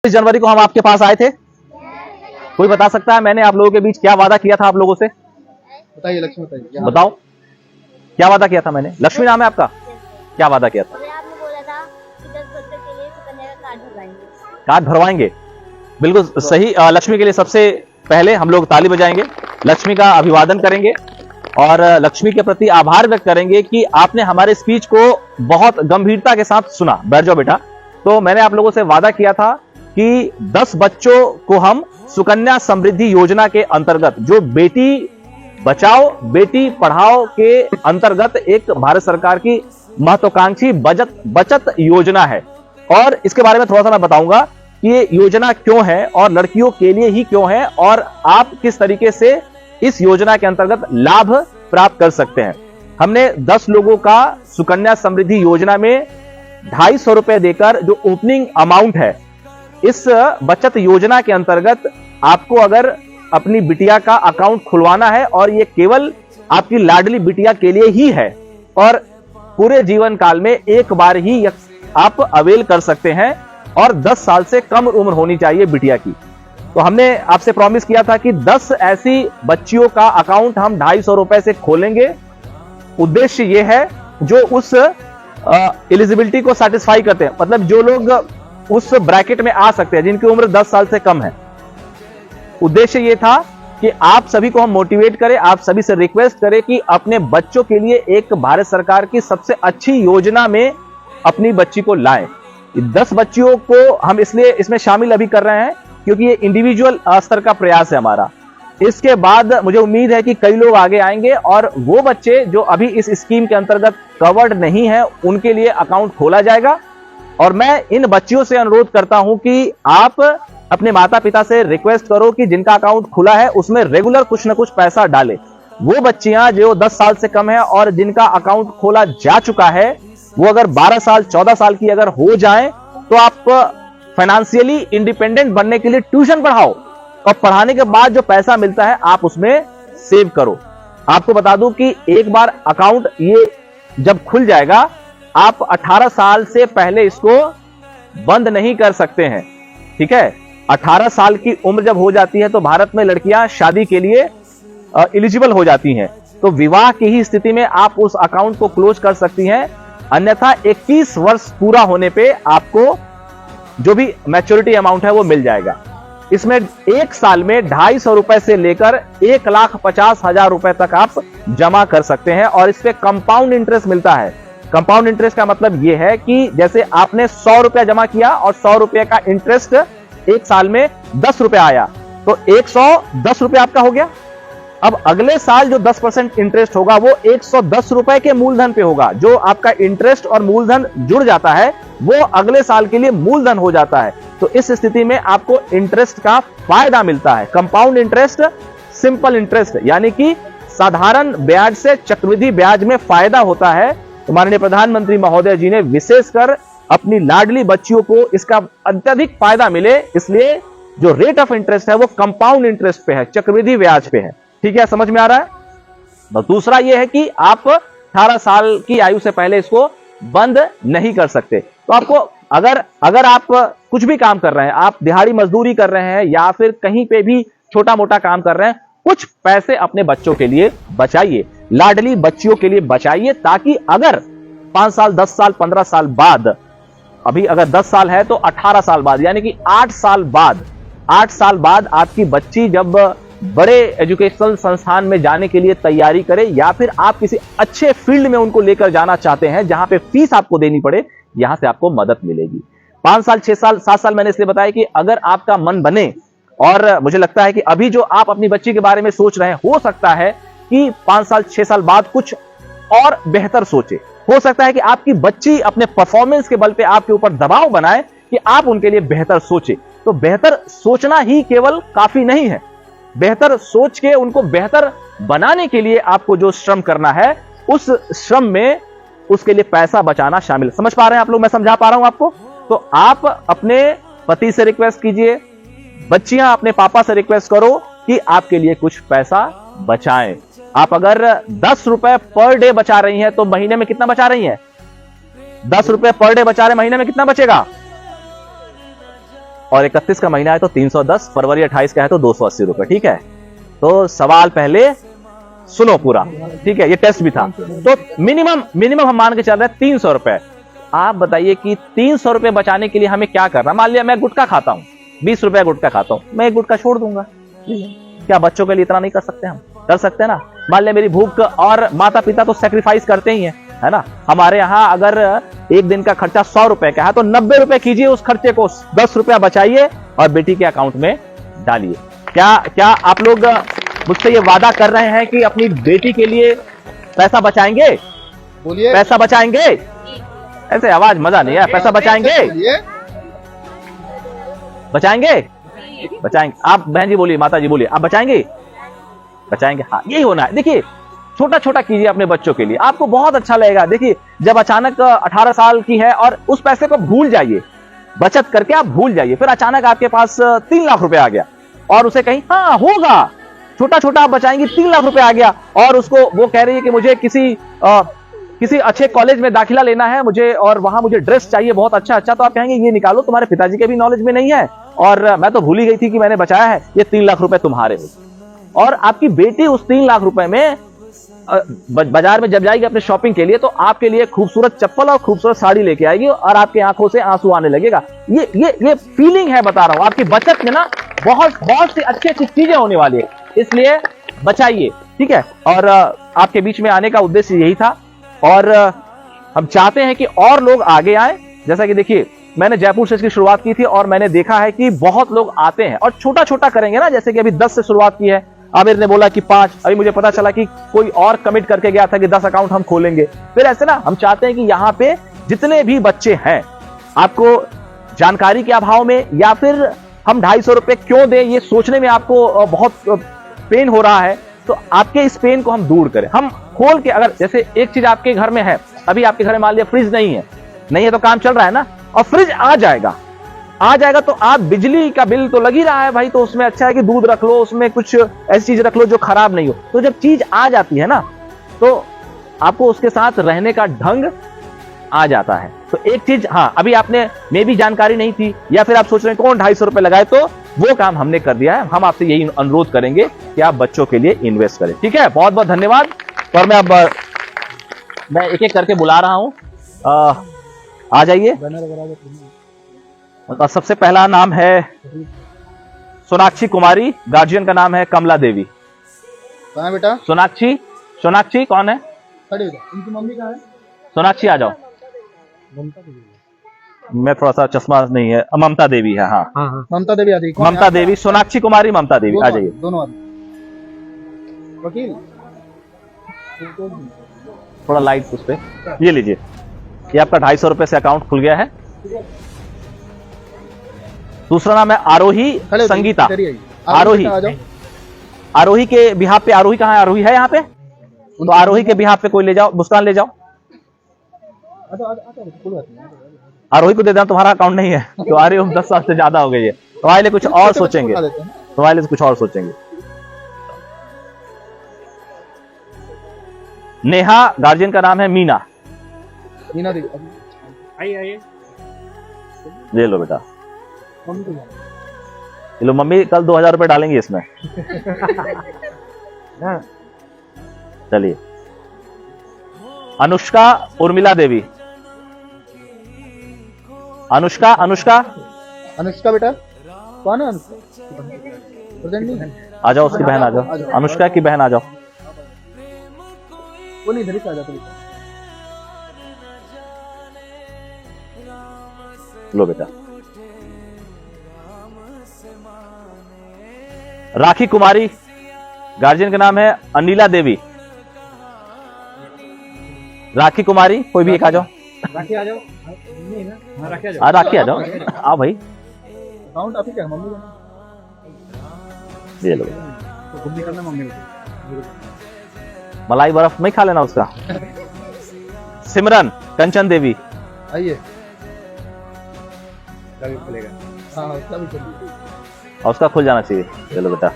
जनवरी को हम आपके पास आए थे। कोई बता सकता है मैंने आप लोगों के बीच क्या वादा किया था आप लोगों से? बताइए लक्ष्मी, बताइए। बताओ क्या वादा किया था मैंने? लक्ष्मी नाम है आपका? क्या वादा किया था? आपने बोला था कि 10 बच्चों के लिए सुकन्या का कार्ड भरवाएंगे। कार्ड भरवाएंगे, बिल्कुल सही। लक्ष्मी के लिए सबसे पहले हम लोग ताली बजाएंगे, लक्ष्मी का अभिवादन करेंगे और लक्ष्मी के प्रति आभार व्यक्त करेंगे कि आपने हमारे स्पीच को बहुत गंभीरता के साथ सुना। बैठ जाओ बेटा। तो मैंने आप लोगों से वादा किया था कि 10 बच्चों को हम सुकन्या समृद्धि योजना के अंतर्गत, जो बेटी बचाओ बेटी पढ़ाओ के अंतर्गत एक भारत सरकार की महत्वाकांक्षी बचत योजना है। और इसके बारे में थोड़ा सा मैं बताऊंगा कि ये योजना क्यों है और लड़कियों के लिए ही क्यों है और आप किस तरीके से इस योजना के अंतर्गत लाभ प्राप्त कर सकते हैं। हमने 10 लोगों का सुकन्या समृद्धि योजना में 250 रुपए देकर, जो ओपनिंग अमाउंट है इस बचत योजना के अंतर्गत, आपको अगर अपनी बिटिया का अकाउंट खुलवाना है और ये केवल आपकी लाडली बिटिया के लिए ही है और पूरे जीवन काल में एक बार ही आप अवेल कर सकते हैं और 10 साल से कम उम्र होनी चाहिए बिटिया की। तो हमने आपसे प्रॉमिस किया था कि 10 ऐसी बच्चियों का अकाउंट हम 250 रुपए से खोलेंगे। उद्देश्य यह है जो उस एलिजिबिलिटी को सेटिस्फाई करते हैं, मतलब जो लोग उस ब्रैकेट में आ सकते हैं जिनकी उम्र 10 साल से कम है। उद्देश्य यह था कि आप सभी को हम मोटिवेट करें, आप सभी से रिक्वेस्ट करें कि अपने बच्चों के लिए एक भारत सरकार की सबसे अच्छी योजना में अपनी बच्ची को लाएं। 10 बच्चियों को हम इसलिए इसमें शामिल अभी कर रहे हैं क्योंकि ये इंडिविजुअल स्तर का प्रयास है हमारा। इसके बाद मुझे उम्मीद है कि कई लोग आगे आएंगे और वो बच्चे जो अभी इस स्कीम के अंतर्गत कवर्ड नहीं है उनके लिए अकाउंट खोला जाएगा। और मैं इन बच्चियों से अनुरोध करता हूं कि आप अपने माता पिता से रिक्वेस्ट करो कि जिनका अकाउंट खुला है उसमें रेगुलर कुछ ना कुछ पैसा डालें। वो बच्चियां जो 10 साल से कम है और जिनका अकाउंट खोला जा चुका है, वो अगर 12 साल 14 साल की अगर हो जाएं तो आप फाइनेंशियली इंडिपेंडेंट बनने के लिए ट्यूशन पढ़ाओ और पढ़ाने के बाद जो पैसा मिलता है आप उसमें सेव करो। आपको बता दूं कि एक बार अकाउंट ये जब खुल जाएगा, आप 18 साल से पहले इसको बंद नहीं कर सकते हैं। ठीक है, 18 साल की उम्र जब हो जाती है तो भारत में लड़कियां शादी के लिए एलिजिबल हो जाती हैं, तो विवाह की ही स्थिति में आप उस अकाउंट को क्लोज कर सकती हैं। अन्यथा 21 वर्ष पूरा होने पे आपको जो भी मैच्योरिटी अमाउंट है वो मिल जाएगा। इसमें एक साल में 250 रुपए से लेकर 1,50,000 रुपए तक आप जमा कर सकते हैं और इस पे कंपाउंड इंटरेस्ट मिलता है। कंपाउंड इंटरेस्ट का मतलब यह है कि जैसे आपने 100 रुपया जमा किया और 100 रुपए का इंटरेस्ट एक साल में 10 रुपए आया, तो 110 रुपए आपका हो गया। अब अगले साल जो 10% इंटरेस्ट होगा वो 110 रुपए के मूलधन पे होगा। जो आपका इंटरेस्ट और मूलधन जुड़ जाता है वो अगले साल के लिए मूलधन हो जाता है। तो इस स्थिति में आपको इंटरेस्ट का फायदा मिलता है। कंपाउंड इंटरेस्ट सिंपल इंटरेस्ट, यानी कि साधारण ब्याज से चक्रवृद्धि ब्याज में फायदा होता है। तो माननीय प्रधानमंत्री महोदय जी ने विशेषकर अपनी लाडली बच्चियों को इसका अत्यधिक फायदा मिले, इसलिए जो रेट ऑफ इंटरेस्ट है वो कंपाउंड इंटरेस्ट पे है, चक्रवृद्धि ब्याज पे है। ठीक है, समझ में आ रहा है? तो दूसरा यह है कि आप 18 साल की आयु से पहले इसको बंद नहीं कर सकते। तो आपको अगर आप कुछ भी काम कर रहे हैं, आप दिहाड़ी मजदूरी कर रहे हैं या फिर कहीं पे भी छोटा मोटा काम कर रहे हैं, कुछ पैसे अपने बच्चों के लिए बचाइए, लाडली बच्चियों के लिए बचाइए, ताकि अगर 5 साल 10 साल 15 साल बाद, अभी अगर 10 साल है तो 18 साल बाद, यानी कि 8 साल बाद आपकी बच्ची जब बड़े एजुकेशनल संस्थान में जाने के लिए तैयारी करे या फिर आप किसी अच्छे फील्ड में उनको लेकर जाना चाहते हैं जहां पे फीस आपको देनी पड़े, यहां से आपको मदद मिलेगी। 5 साल 6 साल 7 साल मैंने इसलिए बताया कि अगर आपका मन बने, और मुझे लगता है कि अभी जो आप अपनी बच्ची के बारे में सोच रहे हैं, हो सकता है कि 5 साल 6 साल बाद कुछ और बेहतर सोचे। हो सकता है कि आपकी बच्ची अपने परफॉर्मेंस के बल पे आपके ऊपर दबाव बनाए कि आप उनके लिए बेहतर सोचे। तो बेहतर सोचना ही केवल काफी नहीं है, बेहतर सोच के उनको बेहतर बनाने के लिए आपको जो श्रम करना है, उस श्रम में उसके लिए पैसा बचाना शामिल। समझ पा रहे हैं आप लोग? मैं समझा पा रहा हूं आपको? तो आप अपने पति से रिक्वेस्ट कीजिए, बच्चियां अपने पापा से रिक्वेस्ट करो कि आपके लिए कुछ पैसा बचाएं। आप अगर 10 रुपए पर डे बचा रही हैं तो महीने में कितना बचा रही हैं? 10 रुपए पर डे बचा रहे, महीने में कितना बचेगा? और 31 का महीना है तो 310, फरवरी 28 का है तो 280 रुपए। ठीक है, तो सवाल पहले सुनो पूरा, ठीक है, ये टेस्ट भी था। तो मिनिमम हम मान के चल रहे हैं 300 रुपए। आप बताइए कि 300 रुपए बचाने के लिए हमें क्या करना। मान लिया मैं गुटखा खाता हूं, 20 रुपए गुटखा खाता हूं, मैं एक गुटखा छोड़ दूंगा। क्या बच्चों के लिए इतना नहीं कर सकते? हम कर सकते हैं ना। मान लिया मेरी भूख, और माता पिता तो सेक्रीफाइस करते ही है ना। हमारे यहाँ अगर एक दिन का खर्चा 100 रुपए का है तो 90 रुपए कीजिए उस खर्चे को, 10 रुपया बचाइए और बेटी के अकाउंट में डालिए। क्या आप लोग मुझसे ये वादा कर रहे हैं कि अपनी बेटी के लिए पैसा बचाएंगे? बोलिए। पैसा बचाएंगे? ऐसे आवाज मजा नहीं है। पैसा बचाएंगे? बचाएंगे? बचाएंगे। आप बहन जी बोलिए, माता जी बोलिए, आप बचाएंगे? बचाएंगे, हाँ, यही होना है। देखिए, छोटा छोटा कीजिए अपने बच्चों के लिए, आपको बहुत अच्छा लगेगा। देखिए, जब अचानक 18 साल की है और उस पैसे को भूल जाइए, बचत करके आप भूल जाइए, फिर अचानक आपके पास 3 लाख रुपए आ गया और उसे कहीं, हाँ होगा, छोटा छोटा आप बचाएंगे, 3 लाख रुपए आ गया और उसको वो कह रही है कि मुझे किसी अच्छे कॉलेज में दाखिला लेना है मुझे, और वहां मुझे ड्रेस चाहिए बहुत अच्छा, तो आप कहेंगे ये निकालो, तुम्हारे पिताजी के भी नॉलेज में नहीं है और मैं तो भूल ही गई थी कि मैंने बचाया है, ये 3 लाख रुपए तुम्हारे हो। और आपकी बेटी उस 3 लाख रुपए में बाजार में जब जाएगी अपने शॉपिंग के लिए तो आपके लिए खूबसूरत चप्पल और खूबसूरत साड़ी लेके आएगी और आपकी आंखों से आंसू आने लगेगा। ये फीलिंग है, बता रहा हूं, आपकी बचत में ना बहुत सी अच्छी चीजें होने वाली है, इसलिए बचाइए। ठीक है, और आपके बीच में आने का उद्देश्य यही था और हम चाहते हैं कि और लोग आगे आए। जैसा कि देखिए, मैंने जयपुर से इसकी शुरुआत की थी और मैंने देखा है कि बहुत लोग आते हैं और छोटा छोटा करेंगे ना, जैसे कि अभी 10 से शुरुआत की है, आमिर ने बोला कि 5, अभी मुझे पता चला कि कोई और कमिट करके गया था कि 10 अकाउंट हम खोलेंगे। फिर ऐसे ना हम चाहते हैं कि यहाँ पे जितने भी बच्चे हैं, आपको जानकारी के अभाव में या फिर हम 250 रुपए क्यों दें ये सोचने में आपको बहुत पेन हो रहा है, तो आपके इस पेन को हम दूर करें। हम खोल के, अगर जैसे एक चीज आपके घर में है, अभी आपके घर में मान लिया फ्रिज नहीं है तो काम चल रहा है ना, और फ्रिज आ जाएगा तो आप, बिजली का बिल तो लग ही रहा है भाई, तो उसमें अच्छा है कि दूध रख लो, उसमें कुछ ऐसी चीज रख लो जो खराब नहीं हो। तो जब चीज आ जाती है ना तो आपको उसके साथ रहने का ढंग आ जाता है। तो एक चीज, हाँ, अभी आपने में भी जानकारी नहीं थी या फिर आप सोच रहे हैं कौन 250 रुपए लगाए, तो वो काम हमने कर दिया है। हम आपसे यही अनुरोध करेंगे कि आप बच्चों के लिए इन्वेस्ट करें। ठीक है, बहुत बहुत धन्यवाद। और मैं एक एक करके बुला रहा हूं, आ जाइए। और सबसे पहला नाम है सोनाक्षी कुमारी, गार्जियन का नाम है कमला देवी। कहाँ है बेटा? सोनाक्षी कौन है? इनकी मम्मी कहाँ है? सोनाक्षी आ जाओ। मैं थोड़ा सा चश्मा नहीं है, ममता देवी है। हाँ, ममता देवी आदि। ममता देवी, सोनाक्षी कुमारी, ममता देवी, आ जाइए। दोनों आदि। वकील थोड़ा लाइट उस पे, ये लीजिए, ये आपका 250 रुपए से अकाउंट खुल गया है। दूसरा नाम है आरोही संगीता। आरोही के बिहाफ पे, आरोही कहाँ है? आरोही है यहाँ पे, तो आरोही के बिहाफ पे कोई ले जाओ, मुस्कान ले जाओ। आरोही को दे देना, तुम्हारा अकाउंट नहीं है तो आ रही हो, 10 साल से ज्यादा हो गई है, तुम्हारे लिए कुछ और सोचेंगे, तुम्हारे लिए कुछ और सोचेंगे। नेहा, गार्जियन का नाम है मीना। मीना देवी, आइए ले लो बेटा, लो मम्मी, कल 2000 रुपए डालेंगे इसमें। चलिए, अनुष्का उर्मिला देवी। अनुष्का बेटा कौन है? आ जाओ, उसकी बहन आ जाओ, अनुष्का की बहन आ जाओ। वो नहीं, इधर ही आ जाते। लो बेटा। राखी कुमारी, गार्जियन का नाम है अनिला देवी। राखी कुमारी, कोई भी एक आ जाओ। राखी आ जाओ। राखी आ जाओ, आओ भाई। अकाउंट आप ही क्या? मम्मी ये लो, तो खुद निकलना मम्मी को। मलाई बर्फ नहीं खा लेना उसका। सिमरन कंचन देवी, आइए। कभी खुलेगा? हाँ, उसका भी चलिए। और उसका खुल जाना चाहिए। चलो बेटा।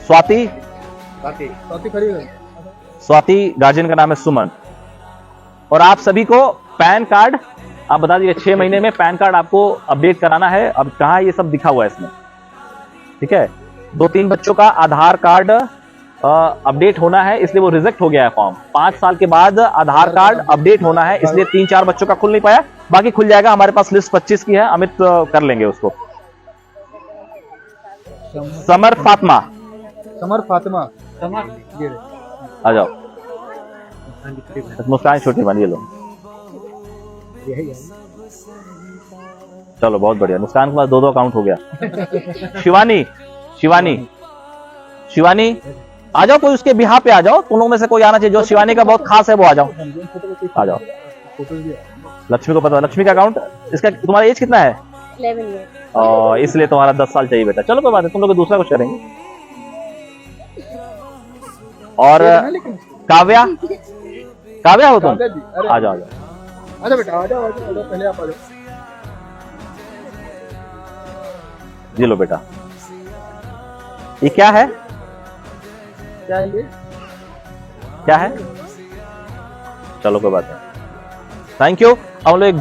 स्वाति खड़ी है। स्वाति, गार्जियन का नाम है सुमन। और आप सभी को पैन कार्ड आप बता दीजिए 6 महीने में पैन कार्ड आपको अपडेट कराना है। अब कहाँ ये सब दिखा हुआ है इसमें, ठीक है। 2-3 बच्चों का आधार कार्ड अपडेट होना है, इसलिए वो रिजेक्ट हो गया है फॉर्म। 5 साल के बाद आधार कार्ड अपडेट होना है, इसलिए 3-4 बच्चों का खुल नहीं पाया, बाकी खुल जाएगा। हमारे पास लिस्ट 25 की है, अमित कर लेंगे उसको। Summer Fatima, summer Fatima, summer ये रहे। आ जाओ। मुस्कान छोटी बन, ये लो। यही है। चलो बहुत बढ़िया, मुस्कान के पास 2-2 अकाउंट हो गया। शिवानी, शिवानी, शिवानी आ जाओ, कोई उसके बिहार पे आ जाओ। तुम लोग में से कोई आना चाहिए जो शिवानी का बहुत खास है, वो आ जाओ, आ जाओ। लक्ष्मी को पता है, लक्ष्मी का अकाउंट, इसका तुम्हारा एज कितना है? 11 ईयर। और इसलिए तुम्हारा 10 साल चाहिए बेटा। चलो कोई बात नहीं, तुम लोग दूसरा कुछ करेंगे। और काव्या, काव्या हो तुम, काव्या जी, अरे आ जाओ, आ जाओ। आजा बेटा, आ जाओ, पहले आप आ जाओ। जी लो बेटा। ये क्या है, क्या है ये? क्या है? चलो कोई बात नहीं, थैंक यू। हम लोग एक